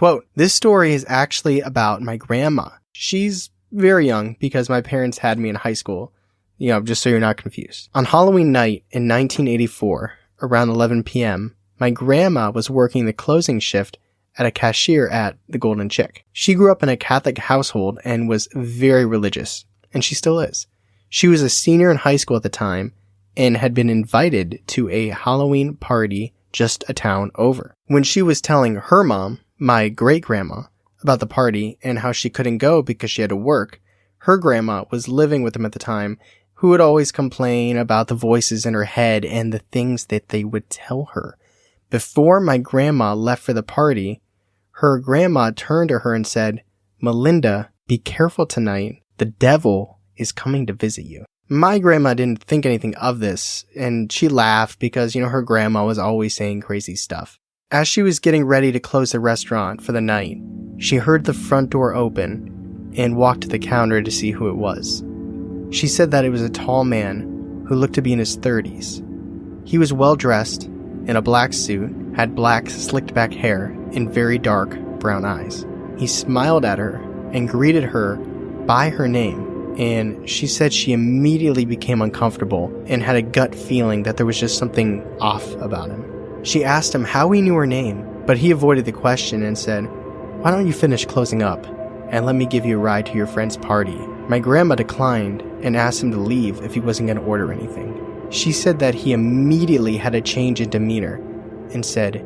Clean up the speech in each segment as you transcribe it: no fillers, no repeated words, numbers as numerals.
Quote, "This story is actually about my grandma. She's very young because my parents had me in high school. Just so you're not confused. On Halloween night in 1984, around 11 p.m., my grandma was working the closing shift at a cashier at the Golden Chick. She grew up in a Catholic household and was very religious, and she still is. She was a senior in high school at the time and had been invited to a Halloween party just a town over. When she was telling her mom, my great-grandma, about the party and how she couldn't go because she had to work, her grandma was living with them at the time, who would always complain about the voices in her head and the things that they would tell her. Before my grandma left for the party, her grandma turned to her and said, 'Melinda, be careful tonight. The devil is coming to visit you.' My grandma didn't think anything of this, and she laughed because, her grandma was always saying crazy stuff. As she was getting ready to close the restaurant for the night, she heard the front door open and walked to the counter to see who it was. She said that it was a tall man who looked to be in his 30s. He was well dressed, in a black suit, had black slicked back hair, and very dark brown eyes. He smiled at her and greeted her by her name, and she said she immediately became uncomfortable and had a gut feeling that there was just something off about him. She asked him how he knew her name, but he avoided the question and said, "Why don't you finish closing up and let me give you a ride to your friend's party?" My grandma declined and asked him to leave if he wasn't going to order anything. She said that he immediately had a change in demeanor and said,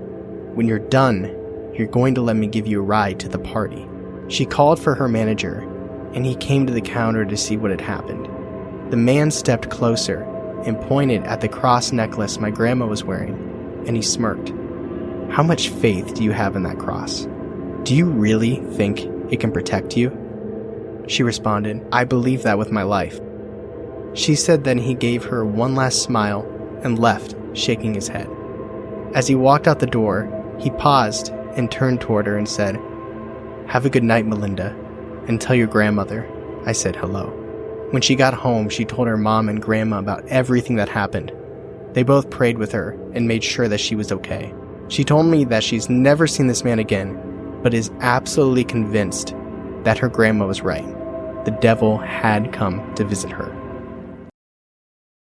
"When you're done, you're going to let me give you a ride to the party." She called for her manager, and he came to the counter to see what had happened. The man stepped closer and pointed at the cross necklace my grandma was wearing, and he smirked. "How much faith do you have in that cross? Do you really think it can protect you?" She responded, "I believe that with my life." She said then he gave her one last smile and left, shaking his head. As he walked out the door, he paused and turned toward her and said, "Have a good night, Melinda, and tell your grandmother I said hello." When she got home, she told her mom and grandma about everything that happened. They both prayed with her and made sure that she was okay. She told me that she's never seen this man again, but is absolutely convinced that her grandma was right. The devil had come to visit her.